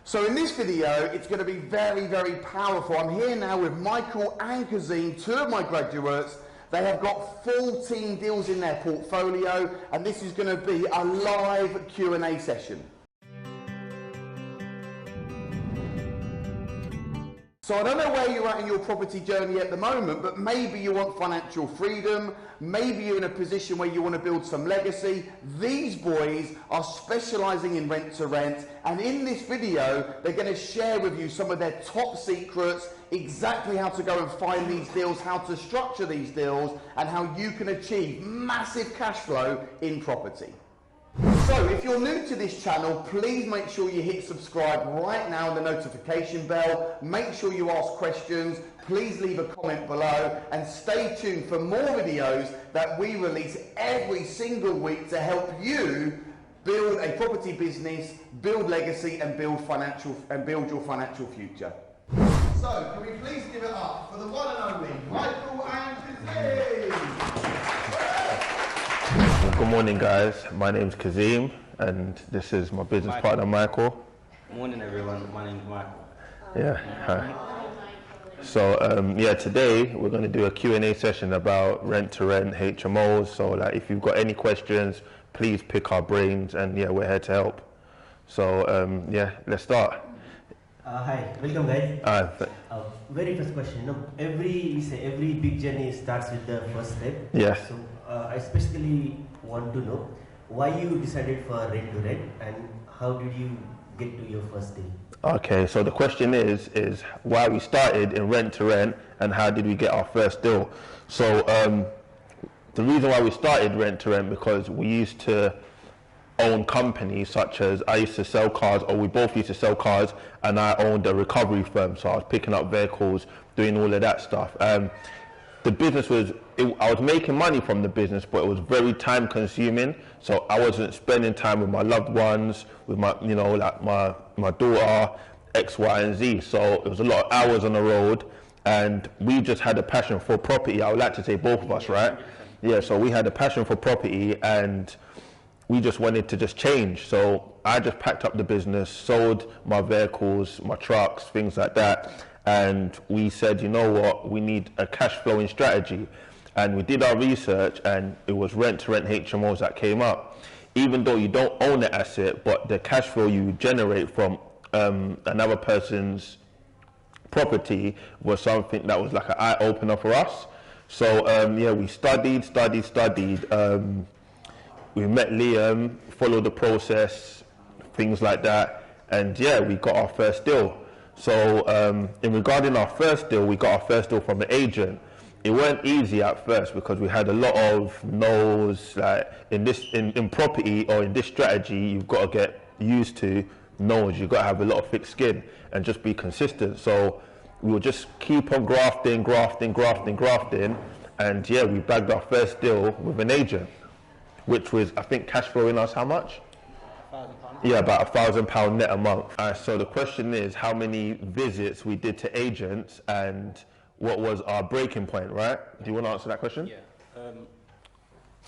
So in this video, it's going to be very, very powerful. I'm here now with Michael and Kazim, two of my graduates. They have got 14 deals in their portfolio, and this is going to be a live Q&A session. So I don't know where you're at in your property journey at the moment, but maybe you want financial freedom, maybe you're in a position where you want to build some legacy. These boys are specialising in rent to rent, and in this video, they're going to share with you some of their top secrets, exactly how to go and find these deals, how to structure these deals, and how you can achieve massive cash flow in property. So if you're new to this channel, please make sure you hit subscribe right now and the notification bell. Make sure you ask questions, please leave a comment below, and stay tuned for more videos that we release every single week to help you build a property business, build legacy, and build your financial future. So can we please give it up for the one and only Michael and Kazim? Good morning, guys. My name's Kazim, and this is my business partner, Michael. Good morning, everyone. My name's Michael. Yeah, hi. So, today we're going to do a Q&A session about rent-to-rent HMOs. So, if you've got any questions, please pick our brains, and we're here to help. So, let's start. Hi, welcome, guys. Very first question. Every big journey starts with the first step. Yes. So, I specifically want to know why you decided for rent to rent and how did you get to your first deal? Okay, so the question is why we started in rent to rent and how did we get our first deal? So the reason why we started rent to rent, because we used to own companies, such as I used to sell cars, or we both used to sell cars, and I owned a recovery firm, so I was picking up vehicles, doing all of that stuff. The business I was making money from the business, but it was very time consuming. So I wasn't spending time with my loved ones, with my daughter, X, Y, and Z. So it was a lot of hours on the road, and we just had a passion for property. I would like to say both of us, right? Yeah, so we had a passion for property, and we just wanted to just change. So I just packed up the business, sold my vehicles, my trucks, things like that. And we said, you know what, we need a cash flowing strategy. And we did our research, and it was rent to rent HMOs that came up. Even though you don't own the asset, but the cash flow you generate from another person's property was something that was like an eye opener for us. So we studied. We met Liam, followed the process, things like that. And we got our first deal. So in regarding our first deal, we got our first deal from an agent. It weren't easy at first because we had a lot of no's. Like in property or in this strategy, you've got to get used to no's. You've got to have a lot of thick skin and just be consistent. So we would just keep on grafting, and we bagged our first deal with an agent, which was, I think, cash flowing us how much? Yeah, about £1,000 net a month. So the question is how many visits we did to agents and what was our breaking point, right? Do you want to answer that question? Yeah.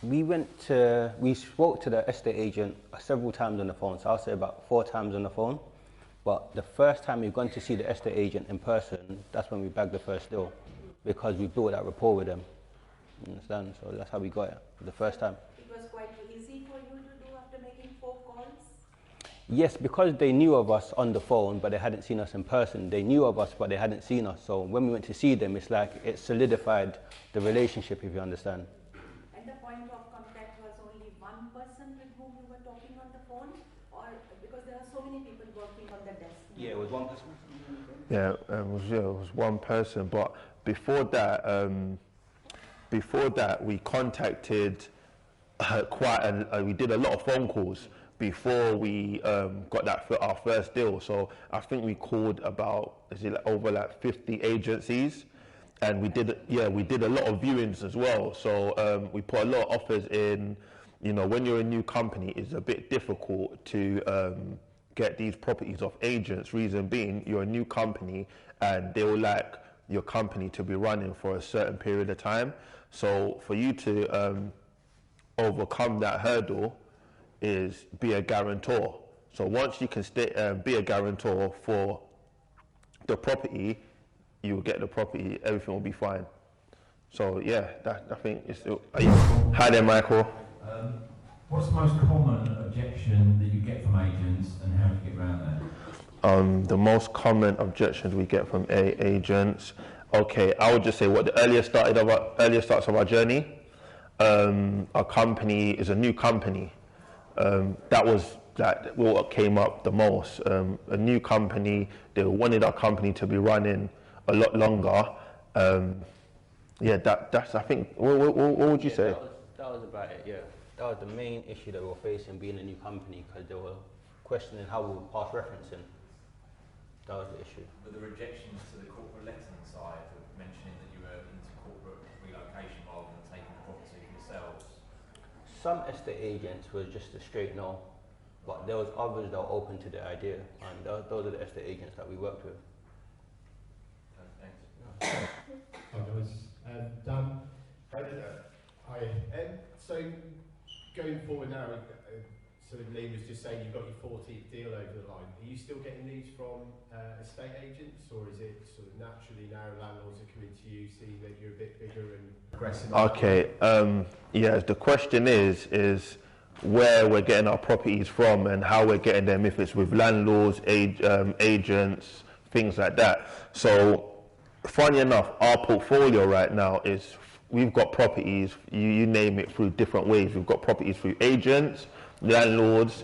We spoke to the estate agent several times on the phone, so I'll say about 4 times on the phone. But the first time we've gone to see the estate agent in person, that's when we bagged the first deal, because we built that rapport with them. You understand? So that's how we got it the first time. It was quite easy for you to do after making 4 calls? Yes, because they knew of us on the phone, but they hadn't seen us in person. They knew of us, but they hadn't seen us. So when we went to see them, it's like it solidified the relationship, if you understand. And the point of contact was only one person with whom you were talking on the phone? Or because there are so many people working on the desk? Yeah, it was one person. Yeah, it was one person. But before that, we contacted we did a lot of phone calls before we got our first deal. So I think we called about over 50 agencies, and we did a lot of viewings as well. So we put a lot of offers in. When you're a new company, it's a bit difficult to get these properties off agents. Reason being, you're a new company, and they will like your company to be running for a certain period of time. So for you to overcome that hurdle is be a guarantor. So once you can be a guarantor for the property, you will get the property, everything will be fine. So yeah, I think it's still. Hi there, Michael. What's the most common objection that you get from agents, and how do you get around that? The most common objections we get from agents. Okay, I would just say what the earlier starts of our journey. Our company is a new company. That was what came up the most. A new company. They wanted our company to be running a lot longer. Yeah, that's. I think. What would you say? That was about it. Yeah, that was the main issue that we were facing being a new company, because they were questioning how we would pass referencing. That was the issue. But the rejections to the corporate letting side of mentioning that you were into corporate relocation rather than taking the property for yourselves. Some estate agents were just a straight no, but there was others that were open to the idea, and those are the estate agents that we worked with. Thanks. Hi guys. Dan. Hi. So going forward now, sort of Liam was just saying you've got your 14th deal over the line. Are you still getting these from estate agents, or is it sort of naturally now landlords are coming to you, seeing that you're a bit bigger and aggressive? Okay. Yeah. The question is where we're getting our properties from and how we're getting them. If it's with landlords, agents, things like that. So, funny enough, our portfolio right now is we've got properties. You name it, through different ways. We've got properties through agents, landlords,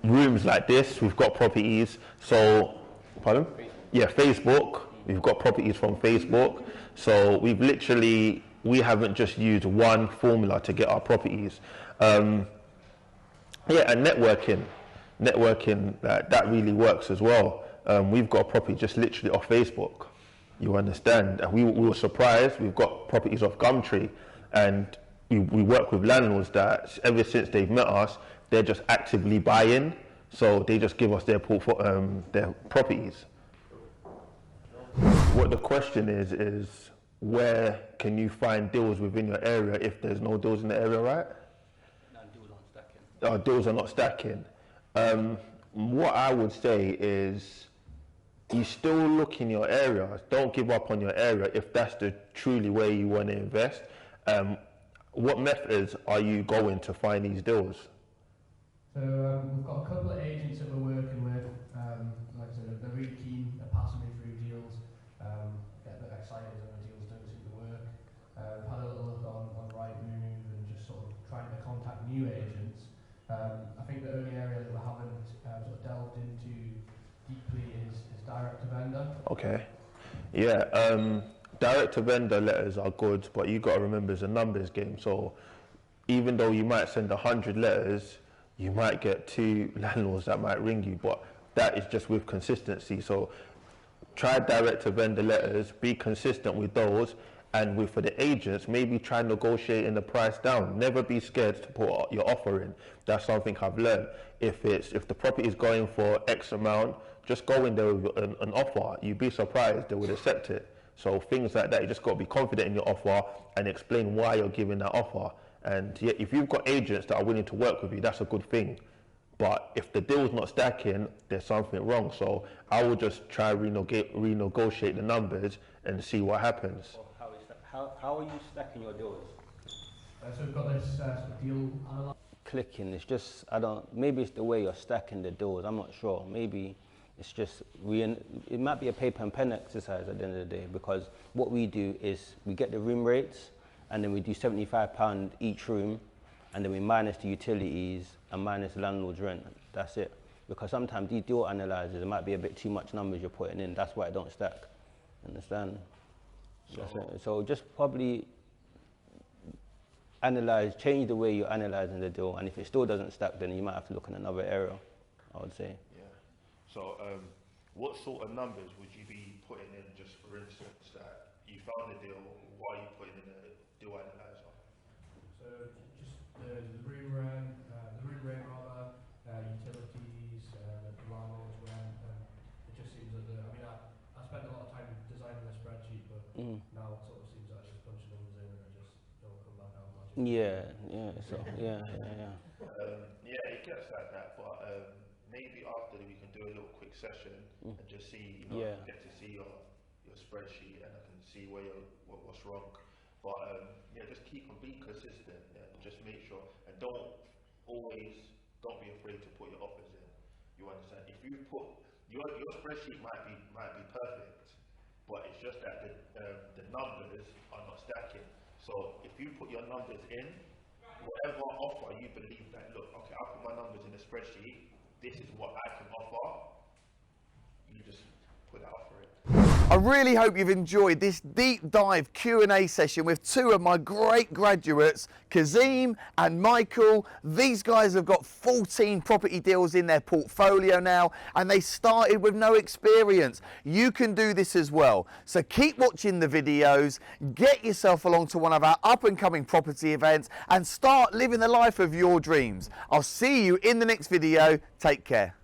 rooms like this. We've got properties. So, pardon? Yeah, Facebook. We've got properties from Facebook. So we haven't just used one formula to get our properties. Yeah, and networking, that really works as well. We've got a property just literally off Facebook. You understand? And we were surprised. We've got properties off Gumtree, and we work with landlords that ever since they've met us, they're just actively buying. So they just give us their properties. What the question is where can you find deals within your area if there's no deals in the area, right? No, deals aren't stacking. Deals are not stacking. What I would say is you still look in your area. Don't give up on your area if that's truly where you want to invest. What methods are you going to find these deals? So we've got a couple of agents that we're working with. Like I said, they're really keen. They're passing me through deals. Get a bit excited when the deals don't seem to work. Had a little look on Rightmove and just sort of trying to contact new agents. I think the only area that we haven't sort of delved into deeply is direct to vendor. Okay. Yeah. Direct to vendor letters are good, but you got to remember it's a numbers game. So even though you might send 100 letters, you might get 2 landlords that might ring you, but that is just with consistency. So try direct to vendor letters, be consistent with those, and for the agents, maybe try negotiating the price down. Never be scared to put your offer in. That's something I've learned. If the property is going for X amount, just go in there with an offer. You'd be surprised they would accept it. So things like that, you just got to be confident in your offer and explain why you're giving that offer. And yeah, if you've got agents that are willing to work with you, that's a good thing. But if the deal's not stacking, there's something wrong. So I will just try renegotiate the numbers and see what happens. How are you stacking your deals? So we've got this deal analyzer. Clicking, it's just, maybe it's the way you're stacking the deals, I'm not sure. Maybe it's just, it might be a paper and pen exercise at the end of the day, because what we do is we get the room rates, and then we do £75 each room, and then we minus the utilities and minus the landlord's rent. That's it. Because sometimes these deal analyzers, it might be a bit too much numbers you're putting in. That's why it don't stack. Understand? So just probably change the way you're analyzing the deal, and if it still doesn't stack, then you might have to look in another area, I would say. Yeah. So what sort of numbers would you be putting in, just for instance, that you found the deal, why are you putting in a deal analyzer? So just the room rent, utilities, the landlord's rent. It just seems that I spent a lot of time designing a spreadsheet, but now it sort of seems like I just punch numbers in and it'll come back out magically. Yeah. So yeah. Yeah, it gets like that, but maybe a little quick session and just see, you know, Yeah. get to see your spreadsheet, and I can see where what's wrong. But yeah, just keep on being consistent. Yeah, just make sure, and don't be afraid to put your offers in. You understand? If you put your spreadsheet might be perfect, but it's just that the numbers are not stacking. So if you put your numbers in, whatever offer you believe that, look, okay, I put my numbers in the spreadsheet, this is what I can offer, you just put that offer in. I really hope you've enjoyed this deep dive Q&A session with two of my great graduates, Kazim and Michael. These guys have got 14 property deals in their portfolio now, and they started with no experience. You can do this as well. So keep watching the videos, get yourself along to one of our up and coming property events, and start living the life of your dreams. I'll see you in the next video. Take care.